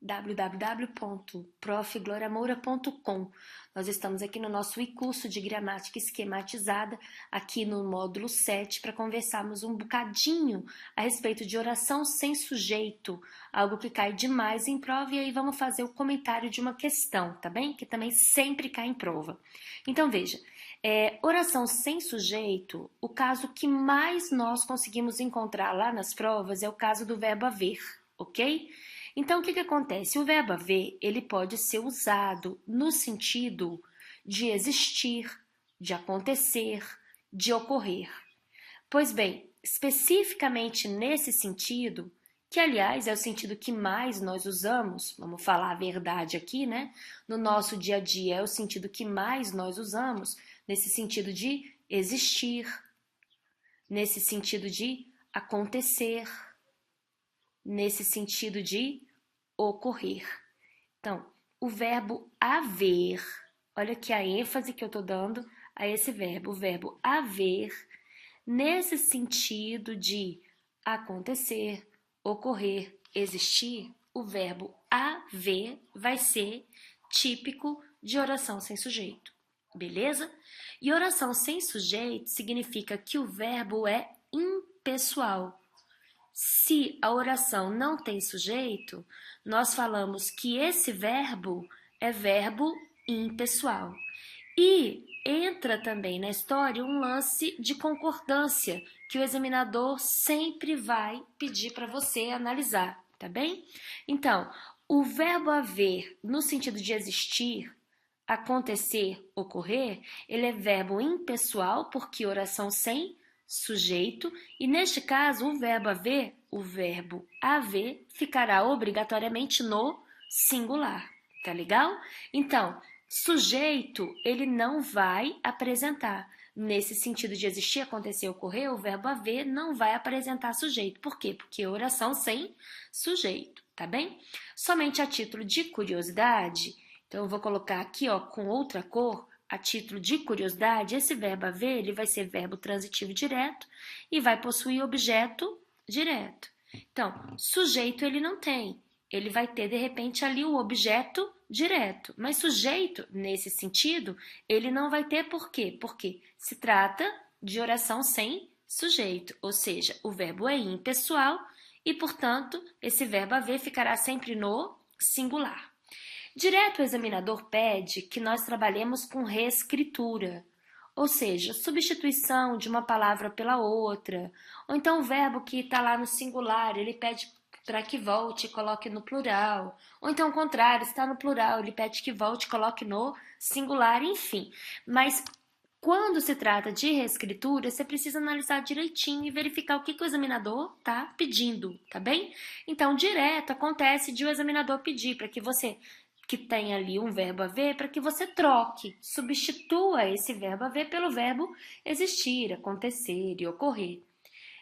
www.profgloriamoura.com. Nós estamos aqui no nosso e-curso de gramática esquematizada, aqui no módulo 7, para conversarmos um bocadinho a respeito de oração sem sujeito, algo que cai demais em prova, e aí vamos fazer o comentário de uma questão, tá bem? Que também sempre cai em prova. Então, veja, oração sem sujeito, o caso que mais nós conseguimos encontrar lá nas provas é o caso do verbo haver, ok? Então, o que acontece? O verbo haver, ele pode ser usado no sentido de existir, de acontecer, de ocorrer. Pois bem, especificamente nesse sentido, que aliás é o sentido que mais nós usamos, vamos falar a verdade aqui, né? No nosso dia a dia é o sentido que mais nós usamos, nesse sentido de existir, nesse sentido de acontecer, nesse sentido de ocorrer. Então, o verbo haver, olha aqui a ênfase que eu estou dando a esse verbo, o verbo haver, nesse sentido de acontecer, ocorrer, existir, o verbo haver vai ser típico de oração sem sujeito, beleza? E oração sem sujeito significa que o verbo é impessoal. Se a oração não tem sujeito, nós falamos que esse verbo é verbo impessoal. E entra também na história um lance de concordância, que o examinador sempre vai pedir para você analisar, tá bem? Então, o verbo haver, no sentido de existir, acontecer, ocorrer, ele é verbo impessoal, porque oração sem sujeito, e neste caso o verbo haver ficará obrigatoriamente no singular, tá legal? Então, sujeito ele não vai apresentar. Nesse sentido de existir, acontecer, ocorrer, o verbo haver não vai apresentar sujeito. Por quê? Porque é oração sem sujeito, tá bem? Somente a título de curiosidade, então eu vou colocar aqui, ó, com outra cor, a título de curiosidade, esse verbo haver, ele vai ser verbo transitivo direto e vai possuir objeto direto. Então, sujeito ele não tem, ele vai ter de repente ali o objeto direto, mas sujeito, nesse sentido, ele não vai ter. Por quê? Porque se trata de oração sem sujeito, ou seja, o verbo é impessoal e, portanto, esse verbo haver ficará sempre no singular. Direto o examinador pede que nós trabalhemos com reescritura, ou seja, substituição de uma palavra pela outra, ou então o verbo que está lá no singular, ele pede para que volte e coloque no plural, ou então o contrário, está no plural, ele pede que volte e coloque no singular, enfim. Mas quando se trata de reescritura, você precisa analisar direitinho e verificar o que o examinador está pedindo, tá bem? Então, direto acontece de o examinador pedir para que você que tem ali um verbo haver, para que você troque, substitua esse verbo haver pelo verbo existir, acontecer e ocorrer.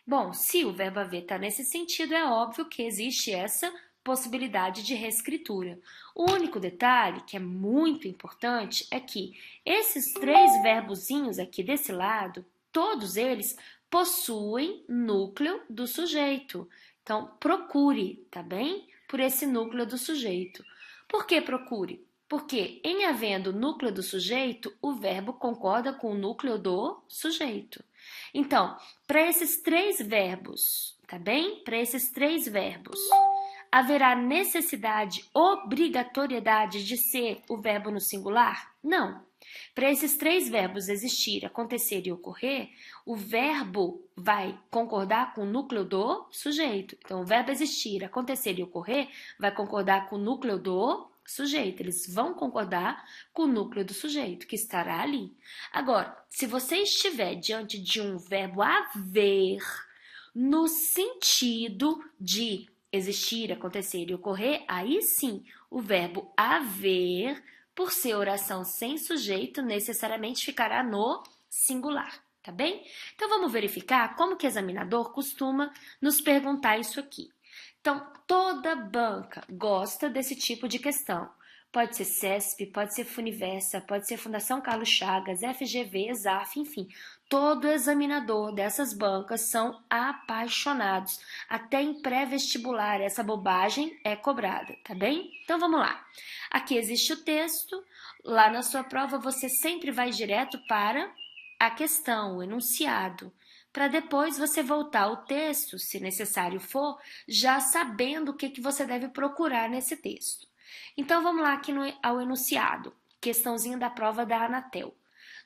Bom, se o verbo haver está nesse sentido, é óbvio que existe essa possibilidade de reescritura. O único detalhe, que é muito importante, é que esses três verbozinhos aqui desse lado, todos eles possuem núcleo do sujeito. Então, procure, tá bem? Por esse núcleo do sujeito. Por que procure? Porque, em havendo núcleo do sujeito, o verbo concorda com o núcleo do sujeito. Então, para esses três verbos, tá bem? Para esses três verbos, haverá necessidade, obrigatoriedade de ser o verbo no singular? Não. Para esses três verbos existir, acontecer e ocorrer, o verbo vai concordar com o núcleo do sujeito. Então, o verbo existir, acontecer e ocorrer vai concordar com o núcleo do sujeito. Eles vão concordar com o núcleo do sujeito, que estará ali. Agora, se você estiver diante de um verbo haver, no sentido de existir, acontecer e ocorrer, aí sim, o verbo haver, por ser oração sem sujeito, necessariamente ficará no singular, tá bem? Então, vamos verificar como que o examinador costuma nos perguntar isso aqui. Então, toda banca gosta desse tipo de questão. Pode ser CESP, pode ser Funiversa, pode ser Fundação Carlos Chagas, FGV, ESAF, enfim. Todo examinador dessas bancas são apaixonados. Até em pré-vestibular essa bobagem é cobrada, tá bem? Então vamos lá. Aqui existe o texto. Lá na sua prova você sempre vai direto para a questão, o enunciado, para depois você voltar ao texto, se necessário for, já sabendo o que você deve procurar nesse texto. Então vamos lá aqui ao enunciado, questãozinha da prova da Anatel.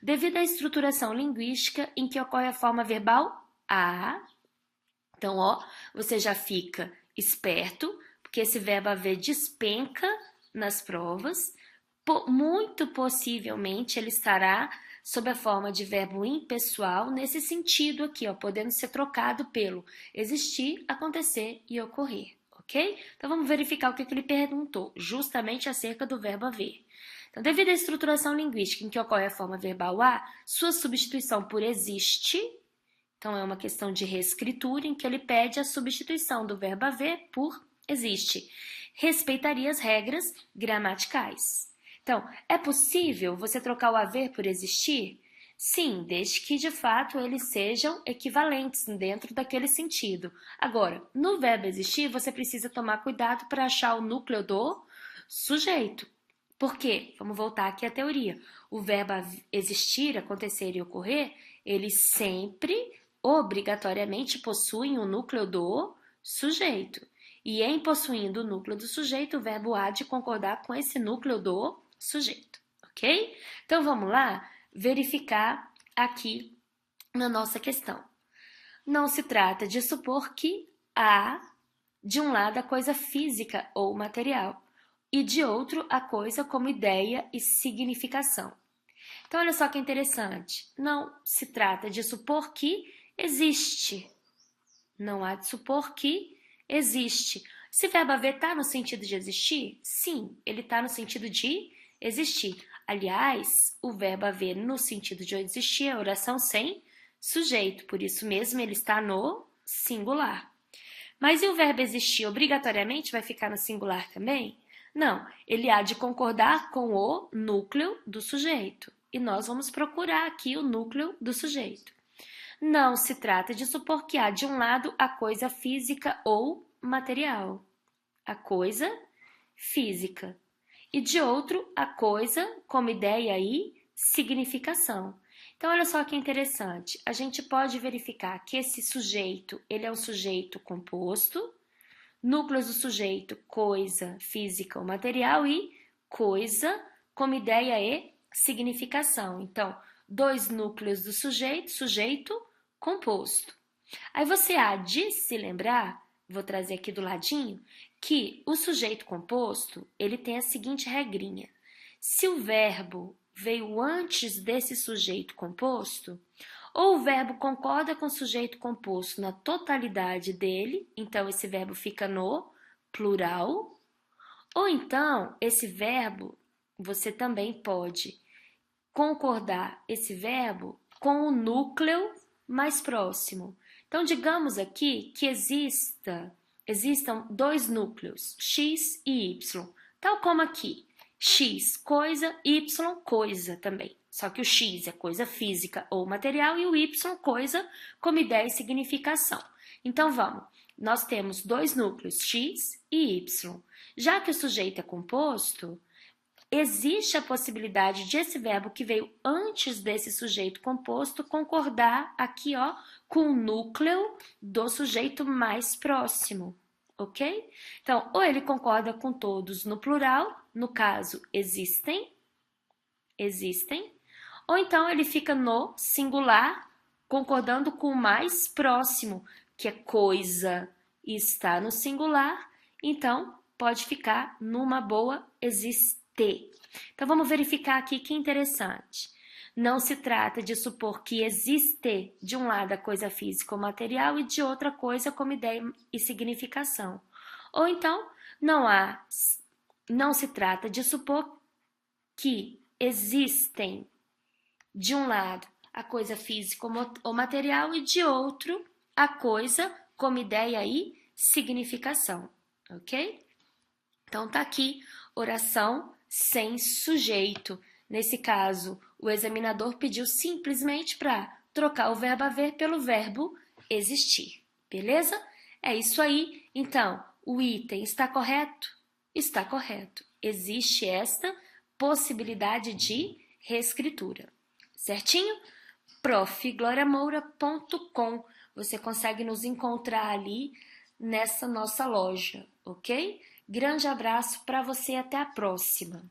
Devido à estruturação linguística em que ocorre a forma verbal a, então, ó, você já fica esperto, porque esse verbo haver despenca nas provas. Muito possivelmente ele estará sob a forma de verbo impessoal, nesse sentido aqui, ó, podendo ser trocado pelo existir, acontecer e ocorrer, ok? Então vamos verificar o que ele perguntou, justamente acerca do verbo haver. Então, devido à estruturação linguística em que ocorre a forma verbal a, sua substituição por existe, então é uma questão de reescritura em que ele pede a substituição do verbo haver por existe. Respeitaria as regras gramaticais. Então, é possível você trocar o haver por existir? Sim, desde que de fato eles sejam equivalentes dentro daquele sentido. Agora, no verbo existir, você precisa tomar cuidado para achar o núcleo do sujeito. Por quê? Vamos voltar aqui à teoria. O verbo existir, acontecer e ocorrer, eles sempre, obrigatoriamente, possuem o núcleo do sujeito. E em possuindo o núcleo do sujeito, o verbo há de concordar com esse núcleo do sujeito, ok? Então, vamos lá verificar aqui na nossa questão. Não se trata de supor que há, de um lado, a coisa física ou material, e de outro, a coisa como ideia e significação. Então, olha só que interessante. Não se trata de supor que existe. Não há de supor que existe. Esse verbo haver está no sentido de existir? Sim, ele está no sentido de existir. Aliás, o verbo haver no sentido de existir é oração sem sujeito. Por isso mesmo, ele está no singular. Mas e o verbo existir obrigatoriamente vai ficar no singular também? Não, ele há de concordar com o núcleo do sujeito. E nós vamos procurar aqui o núcleo do sujeito. Não se trata de supor que há de um lado a coisa física ou material. A coisa física. E de outro, a coisa como ideia e significação. Então, olha só que interessante. A gente pode verificar que esse sujeito, ele é um sujeito composto. Núcleos do sujeito, coisa, física ou material, e coisa como ideia e significação. Então, dois núcleos do sujeito, sujeito composto. Aí você há de se lembrar, vou trazer aqui do ladinho, que o sujeito composto, ele tem a seguinte regrinha. Se o verbo veio antes desse sujeito composto, ou o verbo concorda com o sujeito composto na totalidade dele, então esse verbo fica no plural, ou então esse verbo, você também pode concordar esse verbo com o núcleo mais próximo. Então, digamos aqui que existam dois núcleos, x e y, tal como aqui, x coisa, y coisa também. Só que o x é coisa física ou material e o y coisa como ideia e significação. Então, vamos. Nós temos dois núcleos, x e y. Já que o sujeito é composto, existe a possibilidade de esse verbo que veio antes desse sujeito composto concordar aqui, ó, com o núcleo do sujeito mais próximo, ok? Então, ou ele concorda com todos no plural, no caso, existem, ou então ele fica no singular, concordando com o mais próximo, que é coisa, e está no singular, então pode ficar numa boa existe. Então vamos verificar aqui que interessante. Não se trata de supor que existe de um lado a coisa física ou material e de outra coisa como ideia e significação. Ou então, não se trata de supor que existem de um lado a coisa física ou material e de outro a coisa como ideia e significação, ok? Então tá aqui, oração sem sujeito. Nesse caso, o examinador pediu simplesmente para trocar o verbo haver pelo verbo existir, beleza? É isso aí. Então, o item está correto? Está correto. Existe esta possibilidade de reescritura, certinho? profgloriamoura.com. Você consegue nos encontrar ali nessa nossa loja, ok? Grande abraço para você e até a próxima.